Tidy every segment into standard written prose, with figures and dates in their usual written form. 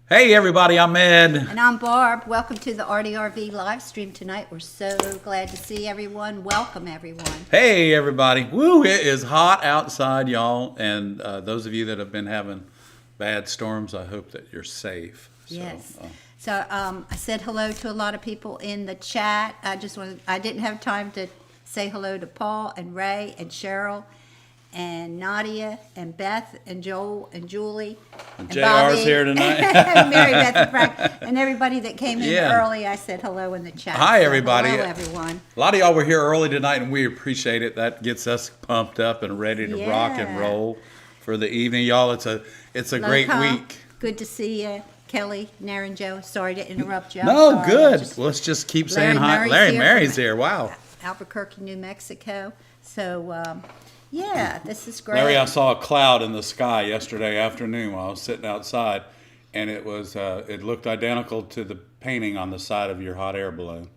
Hey everybody, I'm Ed. And I'm Barb. Welcome to the ARTyRV live stream tonight. We're so glad to see everyone. Welcome everyone. Hey everybody. Woo, it is hot outside, y'all. And those of you that have been having bad storms, I hope that you're safe. Yes. So I said hello to a lot of people in the chat. I didn't have time to say hello to Paul and Ray and Cheryl and Nadia and Beth and Joel and Julie and JR's Bobby, here tonight. and Mary Beth and Frank and everybody that came in early. I said hello in the chat. Hi everybody. Hello everyone. A lot of y'all were here early tonight and we appreciate it. That gets us pumped up and ready to rock and roll for the evening. Y'all, it's a great Locaw, week. Good to see you. Kelly, Naren, Joe. Sorry to interrupt you. No, good. Let's just keep saying hi. Larry Mary's here. Wow. Albuquerque, New Mexico. So, yeah, this is great. Larry, I saw a cloud in the sky yesterday afternoon while I was sitting outside, and it was it looked identical to the painting on the side of your hot air balloon.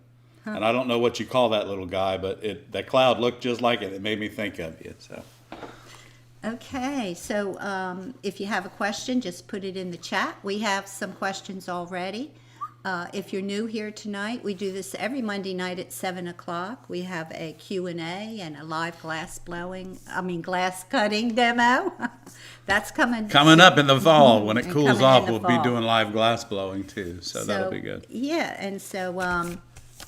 Huh. And I don't know what you call that little guy, but that cloud looked just like it. It made me think of you. So. Okay, so if you have a question, just put it in the chat. We have some questions already. If you're new here tonight, we do this every Monday night at 7 o'clock. We have a Q&A and a live glass cutting demo. That's coming up in the fall. When it cools off, we'll be doing live glass blowing too, so that'll be good. Yeah, and so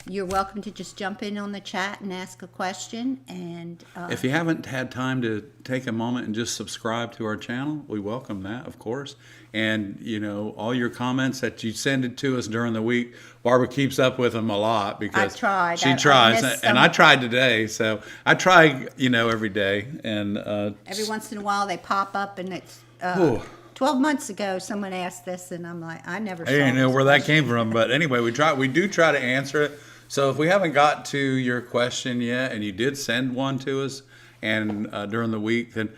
you're welcome to just jump in on the chat and ask a question. And if you haven't had time to take a moment and just subscribe to our channel, we welcome that, of course. And, you know, all your comments that you send it to us during the week, Barbara keeps up with them a lot because she tries. And I tried today, so I try, you know, every day. And every once in a while they pop up and it's 12 months ago someone asked this and I'm like, I didn't know where that came from. But anyway, we do try to answer it. So if we haven't got to your question yet and you did send one to us and during the week, then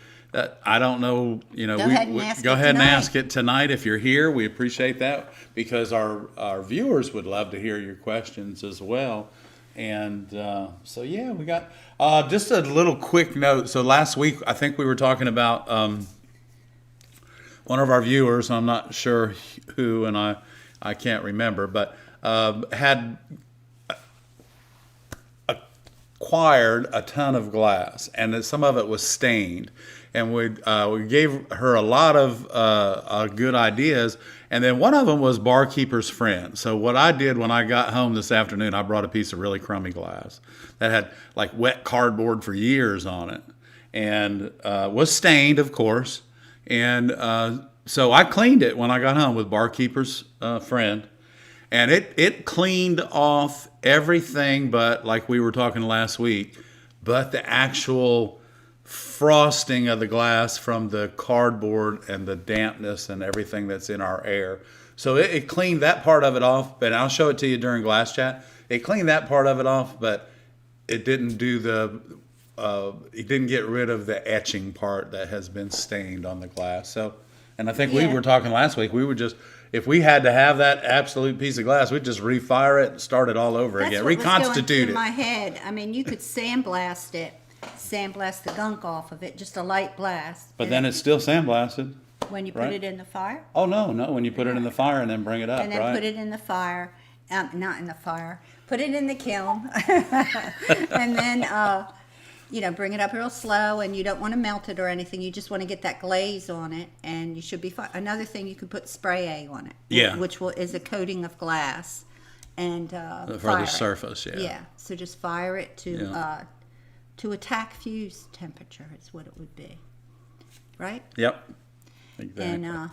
I don't know, you know, go ahead and ask it tonight if you're here. We appreciate that because our viewers would love to hear your questions as well. And so, yeah, we got just a little quick note. So last week, I think we were talking about one of our viewers, I'm not sure who, and I can't remember, but had acquired a ton of glass, and some of it was stained. And we gave her a lot of good ideas, and then one of them was Barkeeper's Friend. So what I did when I got home this afternoon, I brought a piece of really crummy glass that had like wet cardboard for years on it, and was stained, of course. And so I cleaned it when I got home with Barkeeper's Friend. And it cleaned off everything but, like we were talking last week, but the actual frosting of the glass from the cardboard and the dampness and everything that's in our air. So it cleaned that part of it off, but I'll show it to you during glass chat. It cleaned that part of it off, but it didn't do it didn't get rid of the etching part that has been stained on the glass. So, and I think we were talking last week, we would just, if we had to have that absolute piece of glass, we'd just refire it and start it all over again. Reconstitute it. In my head, I mean, you could sandblast the gunk off of it, just a light blast. But then it's still sandblasted. When you put it in the fire? Oh, no, when you put it in the fire and then bring it up, and then put it in the fire, not in the fire, put it in the kiln, and then, you know, bring it up real slow, and you don't want to melt it or anything. You just want to get that glaze on it, and you should be fine. Another thing, you can put spray A on it, which is a coating of glass, and for the surface, Yeah, so just fire it to attack fuse temperature is what it would be, right? Yep, exactly. And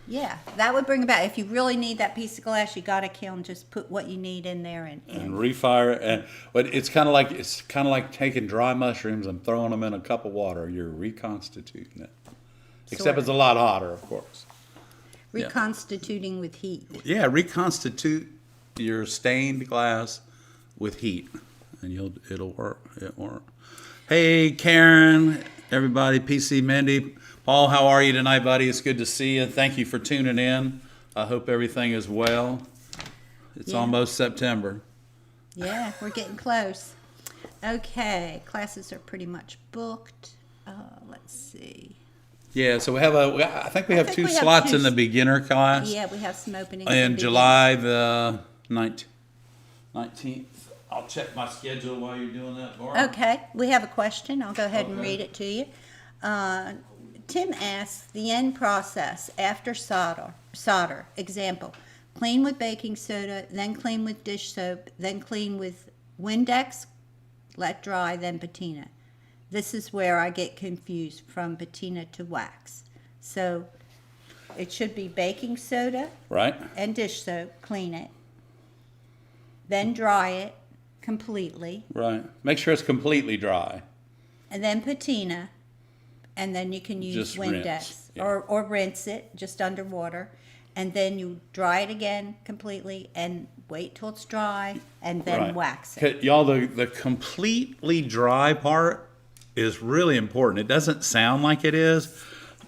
yeah, that would bring about. If you really need that piece of glass, you got a kiln. Just put what you need in there and refire it. But it's kind of like taking dry mushrooms and throwing them in a cup of water. You're reconstituting it, except it's a lot hotter, of course. Reconstituting with heat. Yeah, reconstitute your stained glass with heat, and it'll work. It work. Hey, Karen, everybody, PC Mindy. Paul, how are you tonight, buddy? It's good to see you. Thank you for tuning in. I hope everything is well. It's almost September. Yeah, we're getting close. Okay, classes are pretty much booked. Let's see. Yeah, so I think we have two we have slots two in the beginner class. Yeah, we have some openings. In July the 19th. I'll check my schedule while you're doing that, Barb. Okay, we have a question. I'll go ahead and Okay. read it to you. Tim asks, the end process after solder. Example, clean with baking soda, then clean with dish soap, then clean with Windex, let dry, then patina. This is where I get confused from patina to wax. So it should be baking soda Right? and dish soap, clean it, then dry it completely, Right. Make sure it's completely dry. and then patina, and then you can use Just Windex rinse, yeah. or rinse it just under water, and then you dry it again completely and wait till it's dry and then Right. wax it. 'Cause, y'all, the completely dry part is really important. It doesn't sound like it is,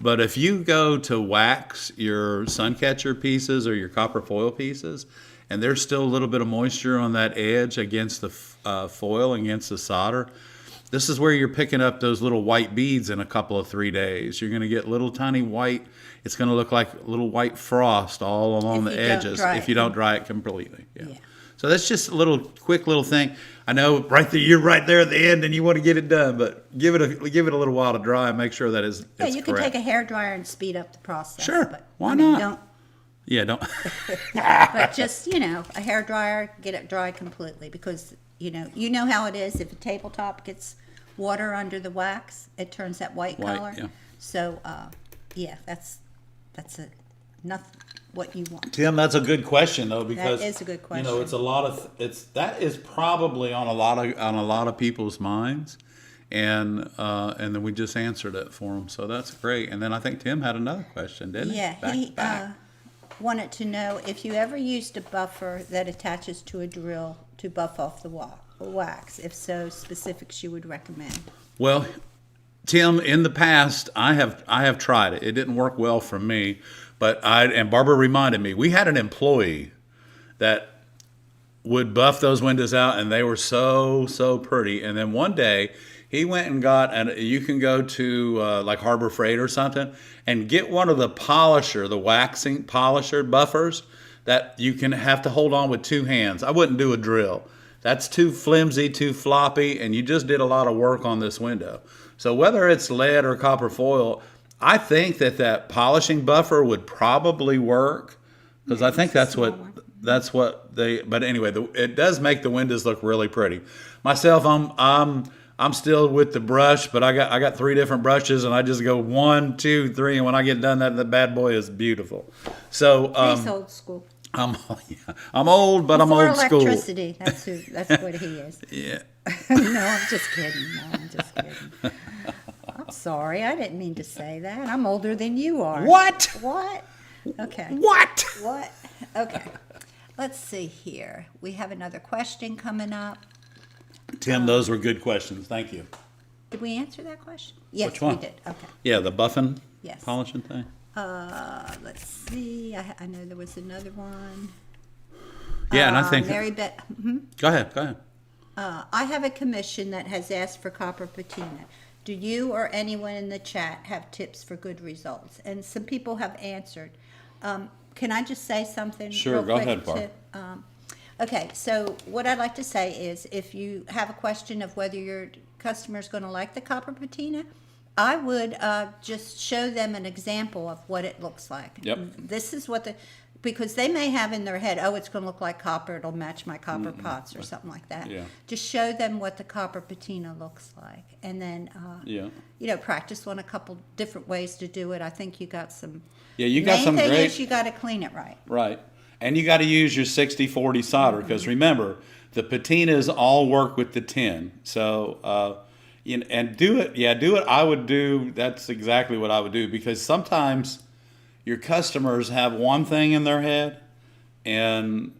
but if you go to wax your sun catcher pieces or your copper foil pieces, and there's still a little bit of moisture on that edge against the foil, against the solder, this is where you're picking up those little white beads in a couple of 3 days. You're going to get little tiny white, it's going to look like little white frost all along If the you don't edges dry if it. you don't dry it completely. Yeah. Yeah. So that's just a quick little thing. I know right there, you're right there at the end and you want to get it done, but give it a little while to dry and make sure that it's Yeah, you can correct. take a hairdryer and speed up the process. Sure, But, why I mean, not? Don't, Yeah, don't. but just, a hairdryer, get it dry completely because, you know how it is. If a tabletop gets water under the wax, it turns that white color. Yeah. So, yeah, that's nothing what you want. Tim, that's a good question though, because is a good question. it's a lot of that is probably on a lot of people's minds, and then we just answered it for them, so that's great. And then I think Tim had another question, didn't he? Yeah, Back he to back. wanted to know if you ever used a buffer that attaches to a drill to buff off the wax. If so, specifics you would recommend. Well, Tim, in the past, I have tried it. It didn't work well for me, but and Barbara reminded me, we had an employee that would buff those windows out, and they were so pretty. And then one day, he went and got, and you can go to like Harbor Freight or something, and get one of the waxing polisher buffers that you can have to hold on with two hands. I wouldn't do a drill. That's too flimsy, too floppy, and you just did a lot of work on this window. So whether it's lead or copper foil, I think that polishing buffer would probably work, because I think that's what they. But anyway, it does make the windows look really pretty. Myself, I'm still with the brush, but I got 3 different brushes, and I just go 1, 2, 3, and when I get done, the bad boy is beautiful. So He's old school. I'm old, but I'm Before old school. electricity, that's what he is. Yeah. No, I'm just kidding. I'm sorry, I didn't mean to say that. I'm older than you are. What? What? Okay. What? What? Okay. Let's see here. We have another question coming up. Tim, those were good questions. Thank you. Did we answer that question? Yes, Which one? we did. Okay. Yeah, the buffing, Yes. polishing thing. Let's see. I know there was another one. Yeah, and I think. Mary Beth. Go ahead. I have a commission that has asked for copper patina. Do you or anyone in the chat have tips for good results? And some people have answered. Can I just say something? Sure, real go quick ahead, Barb. Okay, so what I'd like to say is if you have a question of whether your customer is going to like the copper patina, I would just show them an example of what it looks like. Yep. This is what because they may have in their head, oh, it's going to look like copper, it'll match my copper pots or something like that. Yeah. Just show them what the copper patina looks like. And then, practice on a couple different ways to do it. I think you got some. Yeah, you got some Main thing great. is you got to clean it right. Right. And you got to use your 60-40 solder, because remember, the patinas all work with the tin. So, and do it. Yeah, do it. I would do, that's exactly what I would do, because sometimes your customers have one thing in their head and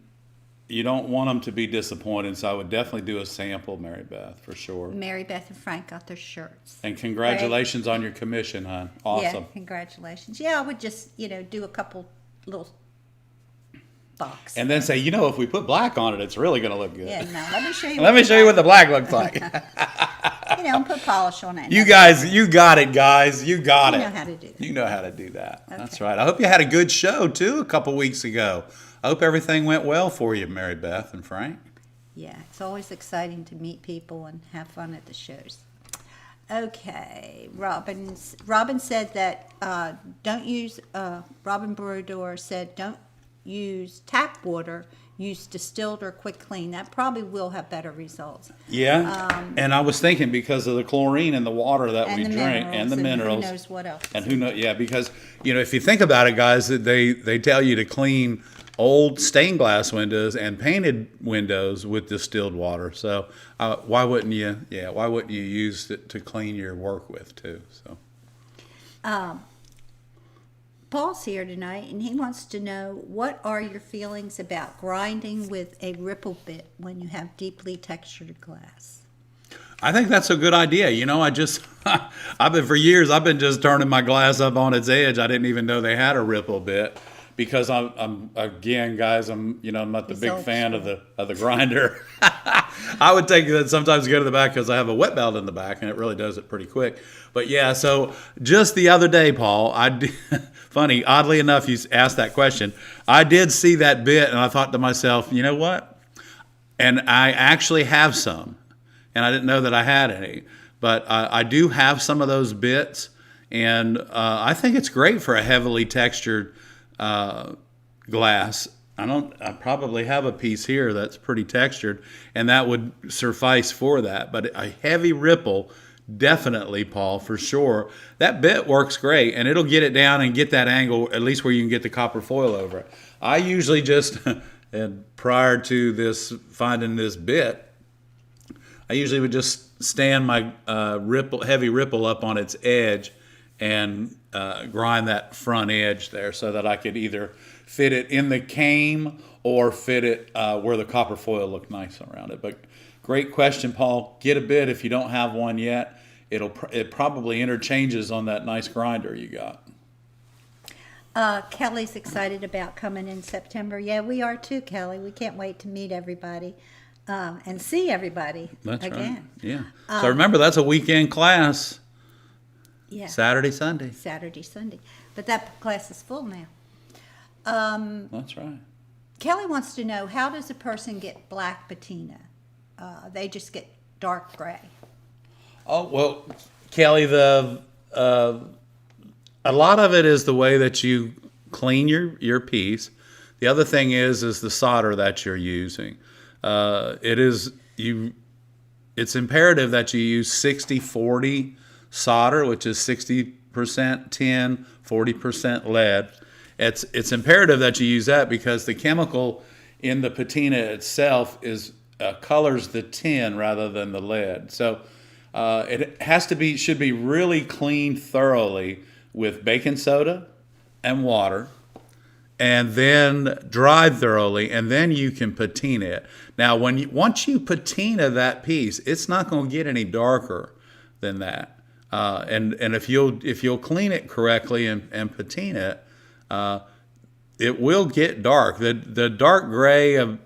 you don't want them to be disappointed. So I would definitely do a sample, Mary Beth, for sure. Mary Beth and Frank got their shirts. And congratulations on your commission, hon. Awesome. Yeah, congratulations. Yeah, I would just, do a couple little box. And then say, if we put black on it, it's really going to look good. Yeah, no, let me show you. Let me show you what the black looks like. And put polish on it. You guys, you got it, guys. You got it. You know how to do that. You know how to do that. Okay. That's right. I hope you had a good show, too, a couple weeks ago. I hope everything went well for you, Mary Beth and Frank. Yeah, it's always exciting to meet people and have fun at the shows. Okay, Robin said that don't use, Robin Brodor said don't use tap water, use distilled or quick clean. That probably will have better results. Yeah, and I was thinking because of the chlorine in the water that we drink and the minerals. Who knows what else. And who knows, yeah, because, if you think about it, guys, they tell you to clean old stained glass windows and painted windows with distilled water. So why wouldn't you use it to clean your work with too? So Paul's here tonight and he wants to know, what are your feelings about grinding with a ripple bit when you have deeply textured glass? I think that's a good idea. For years I've been just turning my glass up on its edge. I didn't even know they had a ripple bit. Because I'm again, guys, I'm not the big fan of the grinder. I would take that sometimes go to the back because I have a wet belt in the back and it really does it pretty quick. But yeah, so just the other day, Paul, funny, oddly enough, you asked that question. I did see that bit and I thought to myself, you know what? And I actually have some, and I didn't know that I had any, but I do have some of those bits, and I think it's great for a heavily textured glass. I probably have a piece here that's pretty textured, and that would suffice for that. But a heavy ripple, definitely, Paul, for sure. That bit works great, and it'll get it down and get that angle, at least where you can get the copper foil over it. I usually just, and prior to finding this bit, I usually would just stand my heavy ripple up on its edge and grind that front edge there so that I could either fit it in the cane or fit it where the copper foil looked nice around it. But great question, Paul. Get a bit if you don't have one yet. It probably interchanges on that nice grinder you got. Kelly's excited about coming in September. Yeah, we are too, Kelly. We can't wait to meet everybody and see everybody again. Right. Yeah. So remember, that's a weekend class. Yeah. Saturday, Sunday. But that class is full now. That's right. Kelly wants to know, how does a person get black patina? They just get dark gray. Oh, well, Kelly, a lot of it is the way that you clean your piece. The other thing is the solder that you're using. It's imperative that you use 60-40 solder, which is 60% tin, 40% lead. It's imperative that you use that because the chemical in the patina itself colors the tin rather than the lead. So it should be really cleaned thoroughly with baking soda and water, and then dried thoroughly, and then you can patina it. Now, once you patina that piece, it's not going to get any darker than that. And if you'll clean it correctly and patina it, it will get dark. The dark gray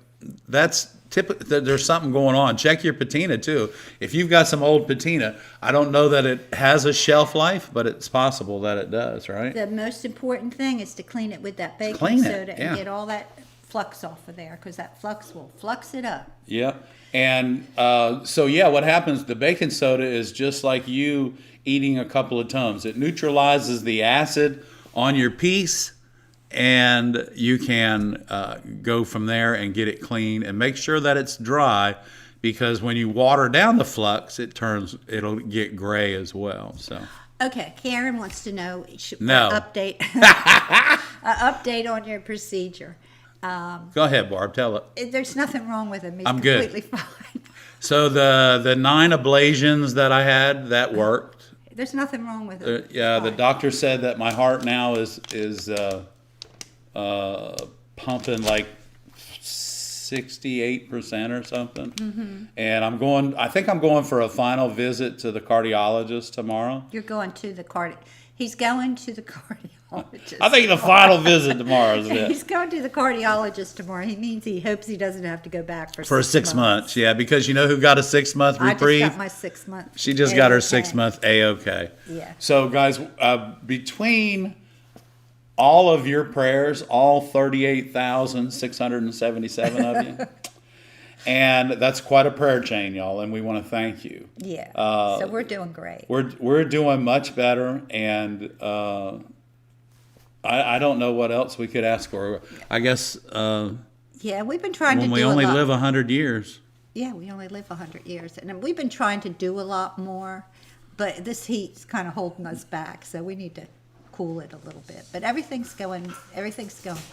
that's typically, there's something going on. Check your patina too. If you've got some old patina, I don't know that it has a shelf life, but it's possible that it does. Right. The most important thing is to clean it with that baking soda and get all that flux off of there, because that flux will flux it up. Yeah. And what happens, the baking soda is just like you eating a couple of Tums. It neutralizes the acid on your piece, and you can go from there and get it clean and make sure that it's dry, because when you water down the flux, it'll get gray as well. So. Okay, Karen wants to know update on your procedure. Go ahead, Barb. Tell it. There's nothing wrong with him. He's I'm completely good. fine. So the 9 ablations that I had, that worked. There's nothing wrong with it. The doctor said that my heart now is pumping like 68% or something. Mm-hmm. And I think I'm going for a final visit to the cardiologist tomorrow. You're going to the He's going to the cardiologist. I think the final visit tomorrow is it. He's going to the cardiologist tomorrow. He means he hopes he doesn't have to go back for 6 months. Yeah, because you know who got a 6 month reprieve? I just got my 6 month. She just got her 6 month A-OK. Yeah. So guys, between all of your prayers, all 38,677 of you, and that's quite a prayer chain, y'all, and we want to thank you. Yeah. So we're doing great. We're doing much better, and I don't know what else we could ask for. I guess yeah, we've been trying to do when we only live 100 years. Yeah, we only live 100 years, and we've been trying to do a lot more, but this heat's kind of holding us back, so we need to cool it a little bit. But everything's going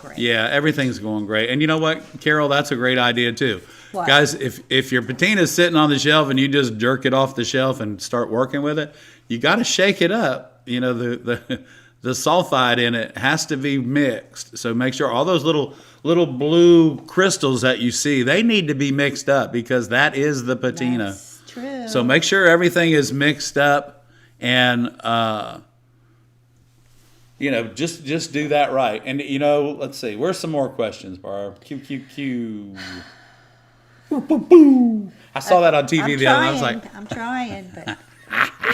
great. Yeah, everything's going great. And you know what, Carol, that's a great idea too. What? Guys, if your patina's sitting on the shelf and you just jerk it off the shelf and start working with it, you got to shake it up. You know, the sulfide in it has to be mixed. So make sure all those little blue crystals that you see, they need to be mixed up because that is the patina. That's true. So make sure everything is mixed up and you know, just do that right. And, you know, let's see. Where's some more questions, Barb? Q. Boo, boo, boo. I saw that on TV the other night. I was like... I'm trying, but...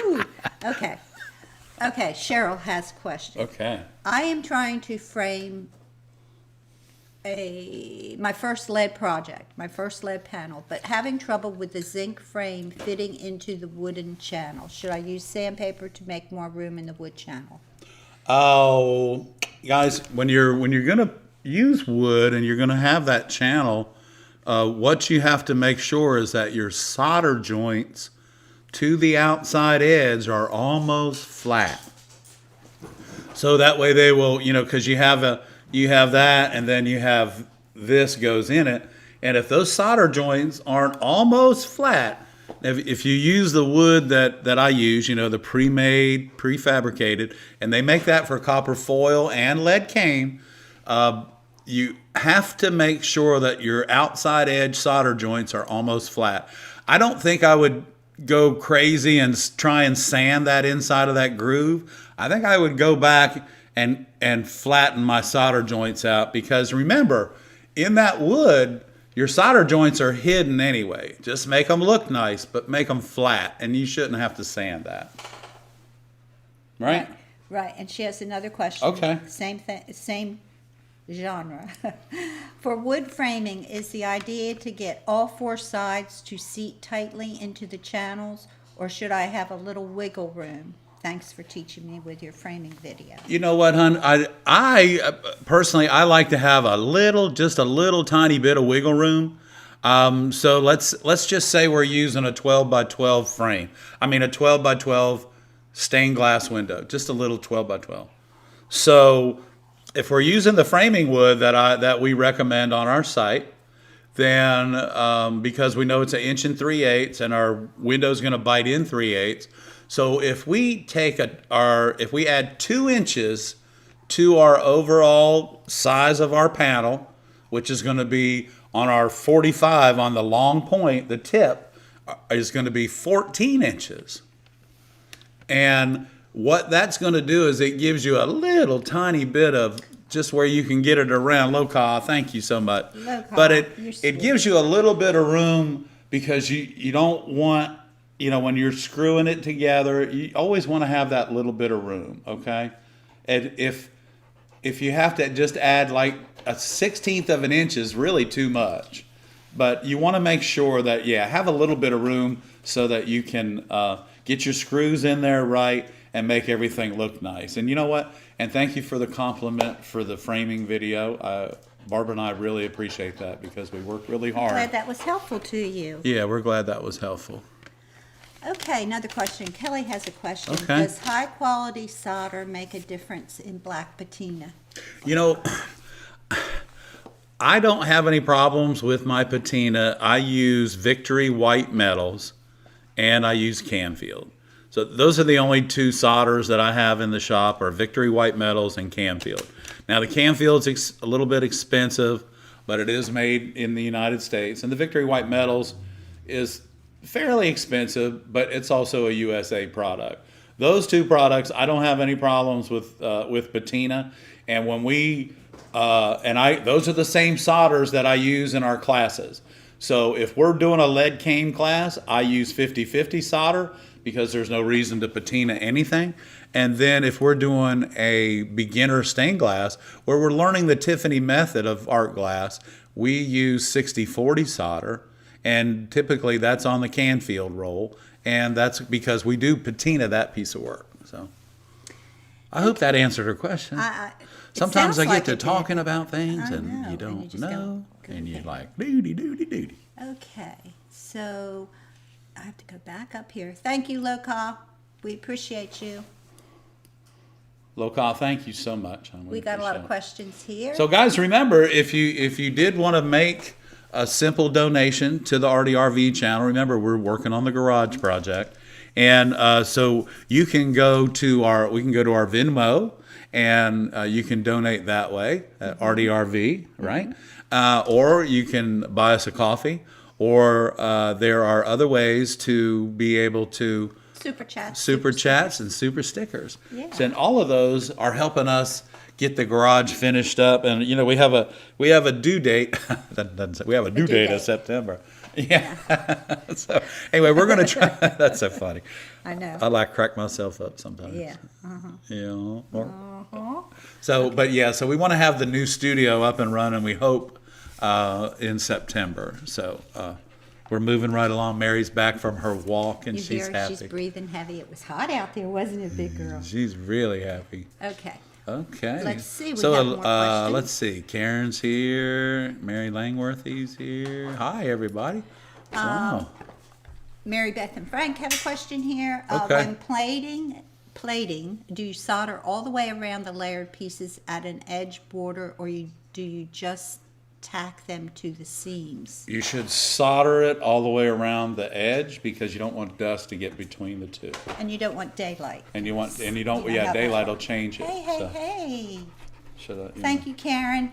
Ooh. Okay. Okay, Cheryl has a question. Okay. I am trying to frame my first lead project, my first lead panel, but having trouble with the zinc frame fitting into the wooden channel. Should I use sandpaper to make more room in the wood channel? Oh, guys, when you're gonna use wood and you're gonna have that channel, what you have to make sure is that your solder joints to the outside edge are almost flat. So that way they will, you know, because you have that, and then you have this goes in it, and if those solder joints aren't almost flat. If you use the wood that I use, you know, the pre-made, prefabricated, and they make that for copper foil and lead cane, you have to make sure that your outside edge solder joints are almost flat. I don't think I would go crazy and try and sand that inside of that groove. I think I would go back and flatten my solder joints out because remember, in that wood, your solder joints are hidden anyway. Just make them look nice, but make them flat, and you shouldn't have to sand that. Right? Right, and she has another question. Okay. Same genre. For wood framing, is the idea to get all four sides to seat tightly into the channels, or should I have a little wiggle room? Thanks for teaching me with your framing video. You know what, hon? I personally, I like to have just a little tiny bit of wiggle room. So let's just say we're using a 12 by 12 frame. I mean a 12 by 12 stained glass window, just a little 12 by 12. So if we're using the framing wood that we recommend on our site, then because we know it's 1 3/8 inches and our window's going to bite in 3/8. So if we if we add 2 inches to our overall size of our panel, which is going to be on our 45 on the long point, the tip is going to be 14 inches. And what that's going to do is it gives you a little tiny bit of just where you can get it around. Locaw, thank you so much. Locaw, but it gives you a little bit of room because you don't want, you know, when you're screwing it together, you always want to have that little bit of room, okay? And if you have to just add like a 1/16 of an inch is really too much. But you want to make sure that, have a little bit of room so that you can get your screws in there right and make everything look nice. And you know what? And thank you for the compliment for the framing video. Barbara and I really appreciate that because we work really hard. Glad that was helpful to you. Yeah, we're glad that was helpful. Okay, another question. Kelly has a question. Okay. Does high quality solder make a difference in black patina? You know, I don't have any problems with my patina. I use Victory white metals and I use Canfield. So those are the only 2 solders that I have in the shop are Victory white metals and Canfield. Now the Canfield's a little bit expensive, but it is made in the United States. And the Victory white metals is fairly expensive, but it's also a USA product. those two products, I don't have any problems with Patina. And when we those are the same solders that I use in our classes. So if we're doing a lead cane class, I use 50/50 solder because there's no reason to patina anything. And then if we're doing a beginner stained glass where we're learning the Tiffany method of art glass, we use 60/40 solder, and typically that's on the Canfield roll, and that's because we do patina that piece of work. So I hope that answered her question. Sometimes I get to talking about things and you don't know, and you're like, doody, doody, doody. Okay, so I have to go back up here. Thank you, Locaw. We appreciate you. Locaw, thank you so much. We got a lot of questions here. So guys, remember, if you did want to make a simple donation to the ARTyRV channel, remember we're working on the garage project, and so you can go to our Venmo, and you can donate that way at ARTyRV, right? Or you can buy us a coffee, or there are other ways to be able to super chats and super stickers. Yeah. And all of those are helping us get the garage finished up. And you know, we have a due date. We have a due date of September. Yeah. So anyway, we're gonna try. That's so funny. I know. I like crack myself up sometimes. Yeah. Yeah. So, but yeah, so we want to have the new studio up and running. We hope in September. So we're moving right along. Mary's back from her walk, and she's happy. She's breathing heavy. It was hot out there, wasn't it, big girl? She's really happy. Okay. Okay. Let's see. We have more questions. Let's see. Karen's here. Mary Langworthy's here. Hi, everybody. Wow. Mary Beth and Frank have a question here. Okay. When plating, do you solder all the way around the layered pieces at an edge border, or do you just tack them to the seams? You should solder it all the way around the edge because you don't want dust to get between the two. And you don't want daylight. Daylight will change it. Hey. Thank you, Karen.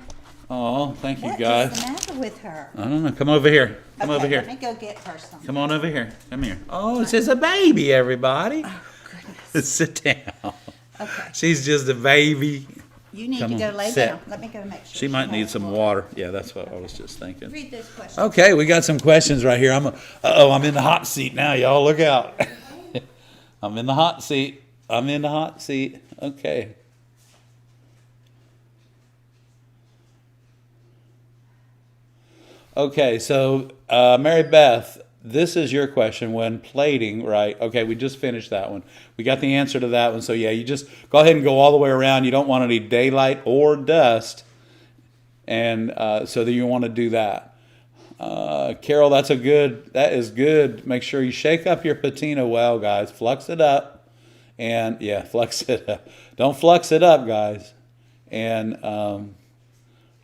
Oh, thank you, What guys. is the matter with her? I don't know. Come over here. Come over here. Let me go get her something. Come on over here. Come here. Oh, it's just a baby, everybody. Oh, goodness. Sit down. Okay. She's just a baby. You need to go lay sit. down. Let me go make sure. She might need some water. Yeah, that's what I was just thinking. Read this question. Okay, we got some questions right here. I'm in the hot seat now, y'all. Look out. I'm in the hot seat. Okay. Okay, so Mary Beth, this is your question. When plating, right? Okay, we just finished that one. We got the answer to that one. So yeah, you just go ahead and go all the way around. You don't want any daylight or dust, and so you want to do that. Carol, that is good. Make sure you shake up your patina well, guys. Flux it up, and yeah, flux it up. Don't flux it up, guys. And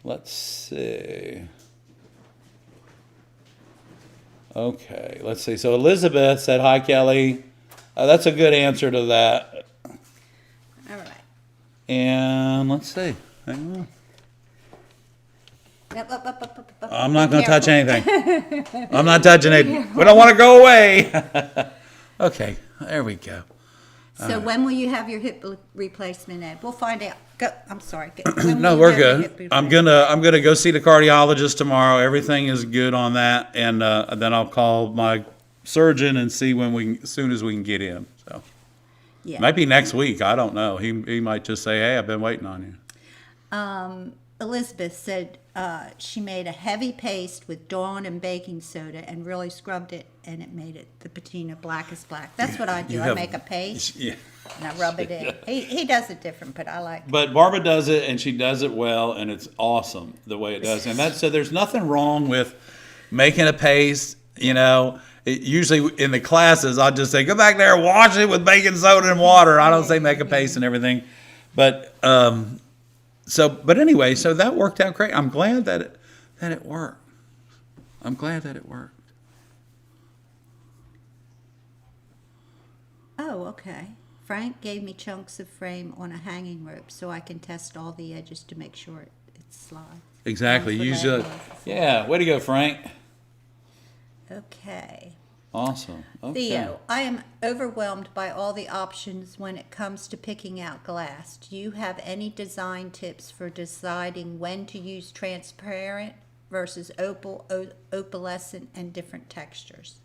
let's see. Okay, let's see. So Elizabeth said, hi, Kelly. That's a good answer to that. All right. And let's see. Hang on. Up. I'm not going to touch anything. I'm not touching it. We don't want to go away. Okay, there we go. So when will you have your hip replacement, Ed? We'll find out. Go. I'm sorry. No, we're good. I'm gonna go see the cardiologist tomorrow. Everything is good on that, and then I'll call my surgeon and see as soon as we can get in. So Yeah. might be next week. I don't know. He might just say, "Hey, I've been waiting on you." Elizabeth said she made a heavy paste with Dawn and baking soda and really scrubbed it, and it made it the patina black as black. That's what I do. I make a paste Yeah. and I rub it in. He does it different, but I like it. But Barbara does it, and she does it well, and it's awesome the way it does. And so there's nothing wrong with making a paste. You know, usually in the classes, I'll just say, go back there, wash it with baking soda and water. I don't say make a paste and everything. But but anyway, so that worked out great. I'm glad that it worked. I'm glad that it worked. Oh, okay. Frank gave me chunks of frame on a hanging rope so I can test all the edges to make sure it slides. Exactly. Thanks for Usually, that. yeah. Way to go, Frank. Okay. Awesome. Okay. Theo, I am overwhelmed by all the options when it comes to picking out glass. Do you have any design tips for deciding when to use transparent versus opalescent and different textures?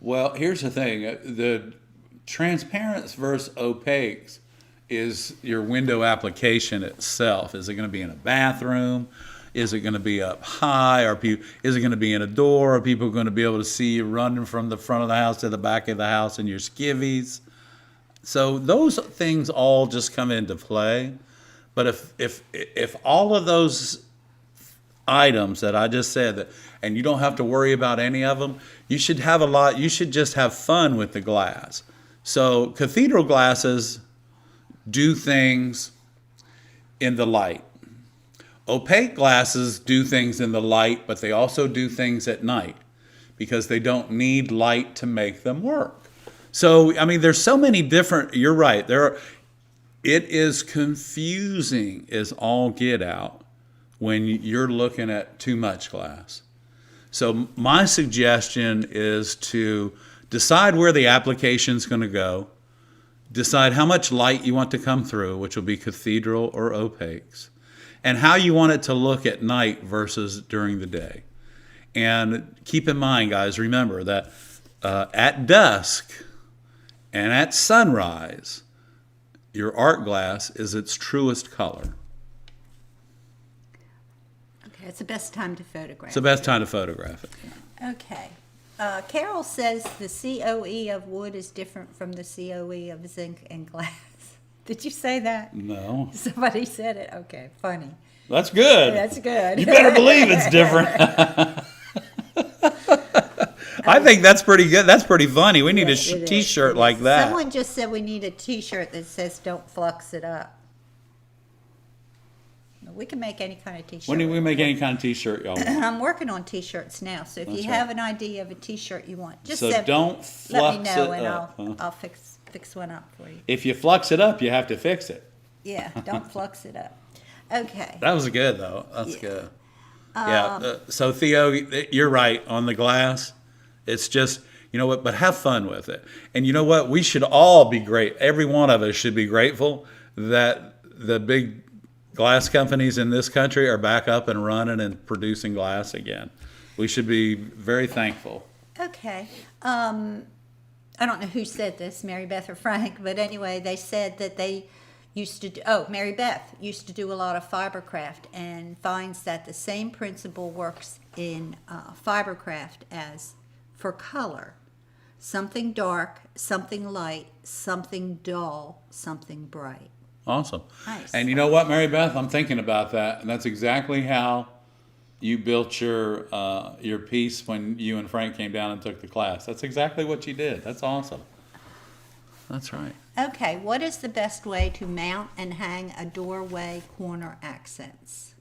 Well, here's the thing. The transparents versus opaques is your window application itself. Is it going to be in a bathroom? Is it going to be up high? Is it going to be in a door? Are people going to be able to see you running from the front of the house to the back of the house in your skivvies? So those things all just come into play. But if all of those items that I just said, and you don't have to worry about any of them, you should just have fun with the glass. So cathedral glasses do things in the light. Opaque glasses do things in the light, but they also do things at night because they don't need light to make them work. So, I mean, there's so many different, you're right, it is confusing as all get out when you're looking at too much glass. So my suggestion is to decide where the application's going to go, decide how much light you want to come through, which will be cathedral or opaques, and how you want it to look at night versus during the day. And keep in mind, guys, remember that at dusk and at sunrise, your art glass is its truest color. Okay, it's the best time to photograph. It's the best time to photograph it. Okay. Carol says the COE of wood is different from the COE of zinc and glass. Did you say that? No. Somebody said it. Okay, funny. That's good. That's good. You better believe it's different. I think that's pretty good. That's pretty funny. We need a t-shirt like that. Someone just said we need a t-shirt that says "Don't flux it up." We can make any kind of t-shirt. When do we make any kind of t-shirt, y'all want? I'm working on t-shirts now, so if you have an idea of a t-shirt you want, just don't let flux me know it and up, I'll fix one up for you. If you flux it up, you have to fix it. Yeah, don't flux it up. Okay. That was good, though. That's good. Yeah. So, Theo, you're right on the glass. It's just, you know what, but have fun with it. And you know what? We should all be great. Every one of us should be grateful that the big glass companies in this country are back up and running and producing glass again. We should be very thankful. Okay. I don't know who said this, Mary Beth or Frank, but anyway, they said that they used to do, Mary Beth used to do a lot of Fibercraft and finds that the same principle works in Fibercraft as for color. Something dark, something light, something dull, something bright. Awesome. Nice. And you know what, Mary Beth? I'm thinking about that, and that's exactly how you built your piece when you and Frank came down and took the class. That's exactly what you did. That's awesome. That's right. Okay, what is the best way to mount and hang a doorway corner accents?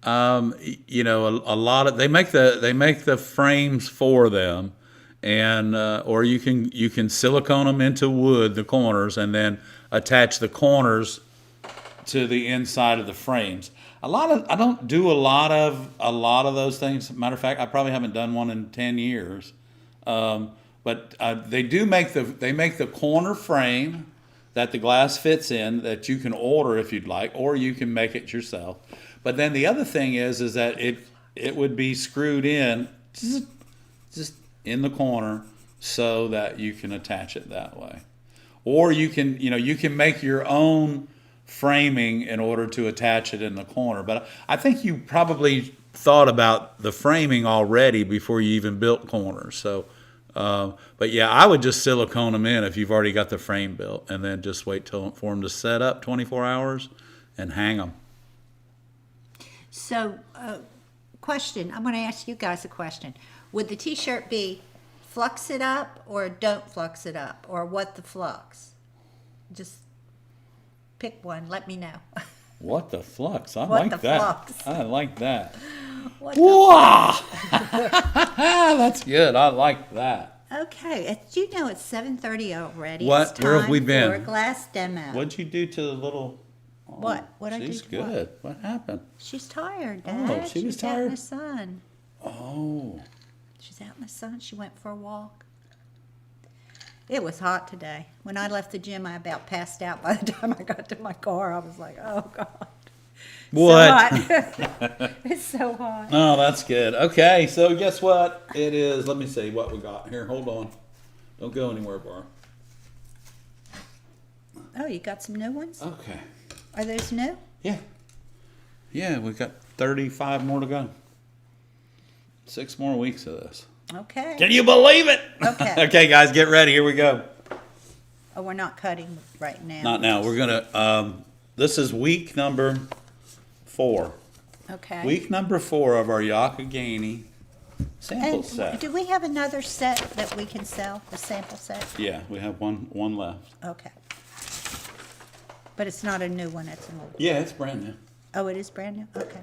You know, a lot of they make the frames for them, and or you can silicone them into wood, the corners, and then attach the corners to the inside of the frames. I don't do a lot of those things. Matter of fact, I probably haven't done one in 10 years. But they make the corner frame that the glass fits in that you can order if you'd like, or you can make it yourself. But then the other thing is that it would be screwed in just in the corner so that you can attach it that way. Or you can make your own framing in order to attach it in the corner. But I think you probably thought about the framing already before you even built corners. So, but yeah, I would just silicone them in if you've already got the frame built, and then just wait for them to set up 24 hours and hang them. So, question, I'm going to ask you guys a question. Would the t-shirt be flux it up or don't flux it up, or what the flux? Just pick one, let me know. What the flux? I What like the that. flux? I like that. Wow! That's good. I like that. Okay, you know it's 7:30 already. What? It's Where have we time been? for a glass demo. What'd you do to the little? Oh, What? What'd I do she's to good. What happened? She's tired, Oh, Dad. she was She's out in tired? the sun. Oh. She's out in the sun. She went for a walk. It was hot today. When I left the gym, I about passed out. By the time I got to my car, I was like, oh, God. What? So hot. It's so hot. Oh, that's good. Okay, so guess what? It is, let me see what we got here. Hold on. Don't go anywhere, Barb. Oh, you got some new ones? Okay. Are those new? Yeah. Yeah, we've got 35 more to go. 6 more weeks of this. Okay. Can you believe it? Okay. Okay, guys, get ready. Here we go. Oh, we're not cutting right now. Not now. We're going to, this is week number 4. Okay. Week number 4 of our Yakagani sample And set. do we have another set that we can sell, the sample set? Yeah, we have one left. Okay. But it's not a new one, it's an old one. Yeah, it's brand new. Oh, it is brand new? Okay.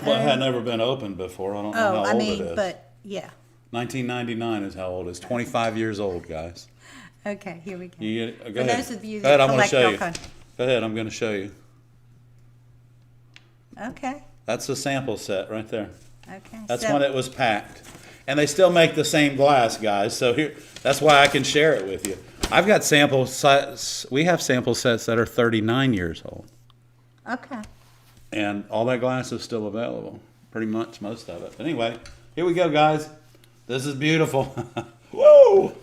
Well, it had never been opened before. I don't know how Oh, old I it mean, is. but, yeah. 1999 is how old it is. 25 years old, guys. Okay, here we go. You get it? Go For ahead. those of you Go ahead, that I'm going to collect show all you. kind. Go ahead, I'm going to show you. Okay, That's the sample set right there. okay. That's So- when it was packed. And they still make the same glass, guys. So here, that's why I can share it with you. I've got sample sets. We have sample sets that are 39 years old. Okay. And all that glass is still available. Pretty much most of it. But anyway, here we go, guys. This is beautiful. Whoa!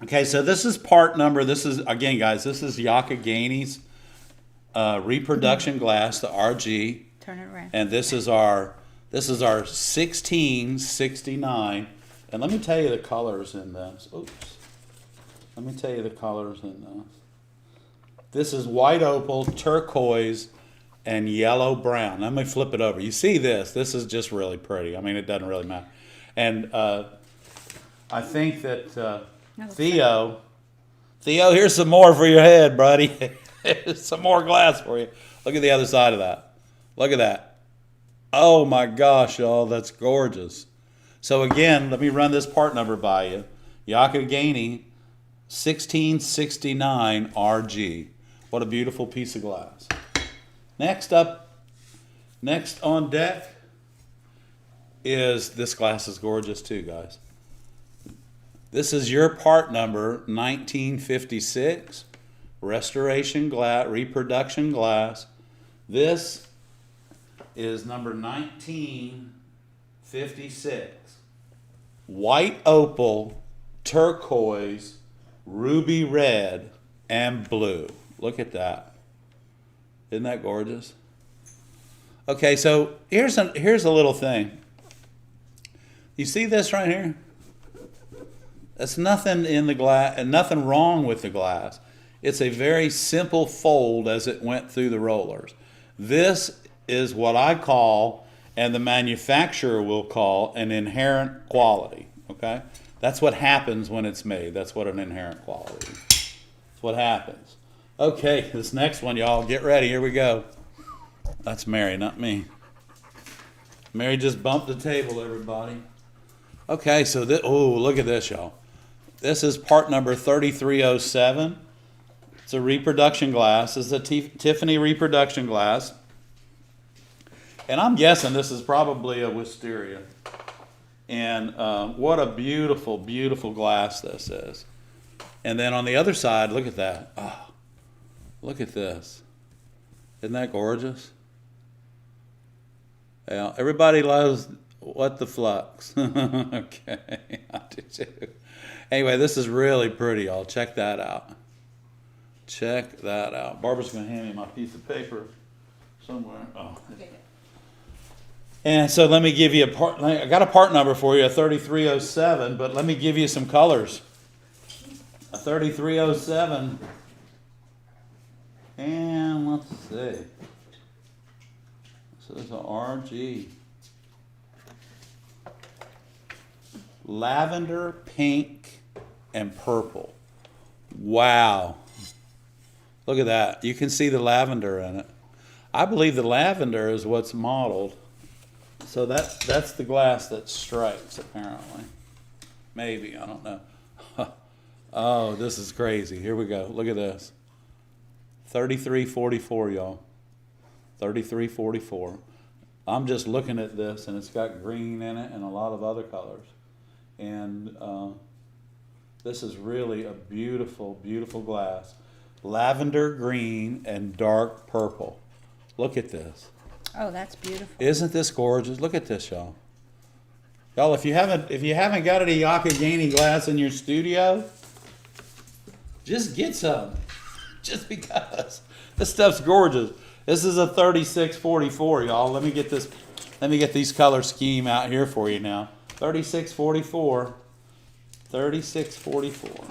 Okay, so this is part number. This is, again, guys, this is Yakagani's reproduction glass, the RG. Turn it around. And this is our 1669. And let me tell you the colors in this. Oops. Let me tell you the colors in this. This is white opal, turquoise, and yellow brown. Let me flip it over. You see this. This is just really pretty. I mean, it doesn't really matter. And I think that Theo, here's some more for your head, buddy. Here's some more glass for you. Look at the other side of that. Look at that. Oh my gosh, y'all, that's gorgeous. So again, let me run this part number by you. Yakagani 1669 RG. What a beautiful piece of glass. Next on deck is, this glass is gorgeous too, guys. This is your part number 1956 restoration glass, reproduction glass. This is number 1956. White opal, turquoise, ruby red, and blue. Look at that. Isn't that gorgeous? Okay, so here's a little thing. You see this right here? There's nothing in the glass, and nothing wrong with the glass. It's a very simple fold as it went through the rollers. This is what I call, and the manufacturer will call, an inherent quality. Okay? That's what happens when it's made. That's what an inherent quality is. That's what happens. Okay, this next one, y'all, get ready. Here we go. That's Mary, not me. Mary just bumped the table, everybody. Okay, so this, oh, look at this, y'all. This is part number 3307. It's a reproduction glass. It's a Tiffany reproduction glass. And I'm guessing this is probably a wisteria. And what a beautiful, beautiful glass this is. And then on the other side, look at that. Oh, look at this. Isn't that gorgeous? Yeah, everybody loves what the flux. Okay, I do too. Anyway, this is really pretty, y'all. Check that out. Check that out. Barbara's going to hand me my piece of paper somewhere. Oh. And so let me give you a part. I got a part number for you, a 3307, but let me give you some colors. A 3307. And let's see. This is an RG. Lavender, pink, and purple. Wow. Look at that. You can see the lavender in it. I believe the lavender is what's modeled. So that's the glass that strikes, apparently. Maybe, I don't know. Oh, this is crazy. Here we go. Look at this. 3344, y'all. 3344. I'm just looking at this, and it's got green in it and a lot of other colors. And this is really a beautiful, beautiful glass. Lavender green and dark purple. Look at this. Oh, that's beautiful. Isn't this gorgeous? Look at this, y'all. Y'all, if you haven't got any Yakagani glass in your studio, just get some. Just because this stuff's gorgeous. This is a 3644, y'all. Let me get these color scheme out here for you now. 3644. 3644.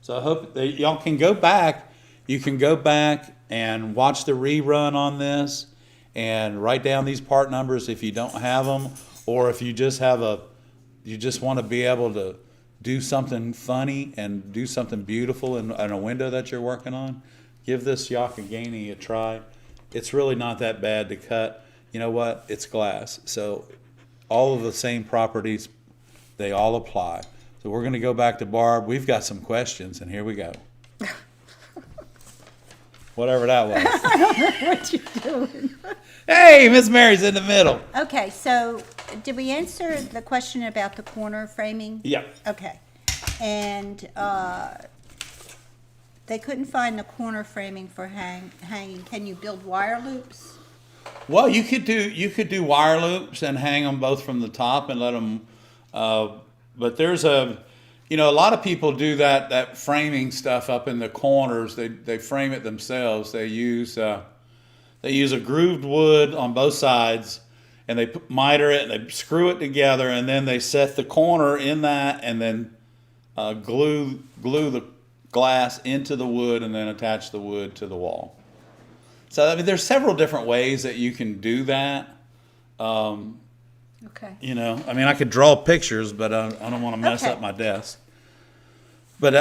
So I hope that y'all can go back. You can go back and watch the rerun on this and write down these part numbers if you don't have them, or if you just want to be able to do something funny and do something beautiful in a window that you're working on. Give this Yakagani a try. It's really not that bad to cut. You know what? It's glass. So all of the same properties, they all apply. So we're going to go back to Barb. We've got some questions, and here we go. Whatever that was. I don't know what you're doing. Hey, Miss Mary's in the middle. Okay, so did we answer the question about the corner framing? Yeah. Okay. And they couldn't find the corner framing for hanging. Can you build wire loops? Well, you could do wire loops and hang them both from the top and let them. But there's a lot of people do that framing stuff up in the corners. They frame it themselves. They use a grooved wood on both sides, and they miter it and they screw it together, and then they set the corner in that, and then glue the glass into the wood, and then attach the wood to the wall. So I mean, there's several different ways that you can do that. Okay. I mean, I could draw pictures, but I don't want to mess up my desk. But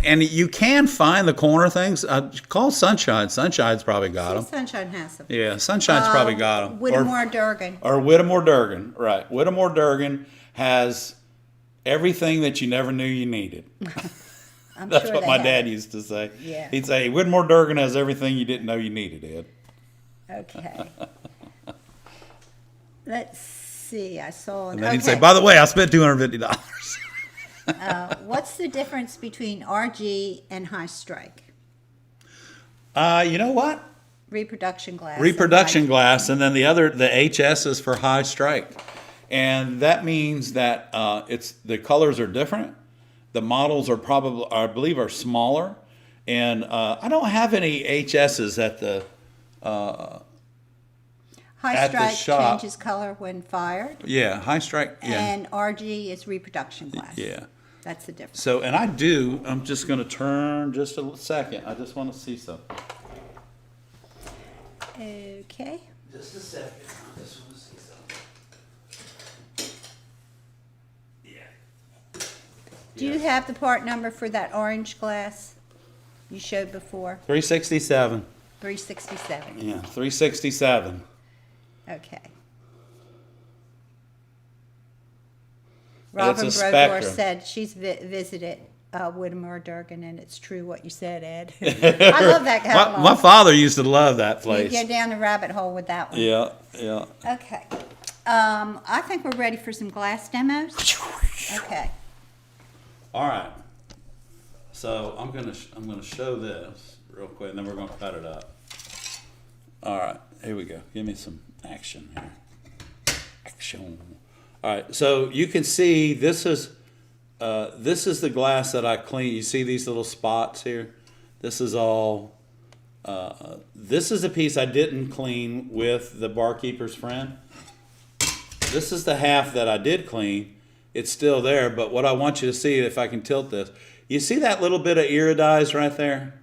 and you can find the corner things. Call Sunshine. Sunshine's probably got them. Sunshine has them. Yeah, Sunshine's probably got them. Whittemore Durgan. Or Whittemore Durgan, right. Whittemore Durgan has everything that you never knew you needed. That's sure what my dad used to say. Yeah. He'd say, Whittemore Durgan has everything you didn't know you needed, Ed. Okay. Let's see. I saw. And then he'd say, by the way, I spent $250. What's the difference between RG and high strike? You know what? Reproduction glass. Reproduction glass, and then the HS is for high strike. And that means that the colors are different. The models are probably, I believe, are smaller. And I don't have any HSs at the high strike changes color when fired. Yeah, high strike. Yeah. And RG is reproduction glass. Yeah. That's the difference. So, and I'm just going to turn just a second. I just want to see something. Okay. Just a second. I just want to see something. Yeah. Do you have the part number for that orange glass you showed before? 367. 367. Yeah, 367. Okay. It's Robin a Brodor Spectrum. said she's visited Whittemore Durgan, and it's true what you said, Ed. I love that catalog. My father used to love that place. You go down the rabbit hole with that one. Yeah, yeah. Okay. I think we're ready for some glass demos. Okay. All right. So I'm gonna show this real quick, and then we're gonna cut it up. All right, here we go. Give me some action here. Action. All right. So you can see this is the glass that I cleaned. You see these little spots here? This is all. This is a piece I didn't clean with the barkeeper's friend. This is the half that I did clean. It's still there, but what I want you to see, if I can tilt this, you see that little bit of iridized right there?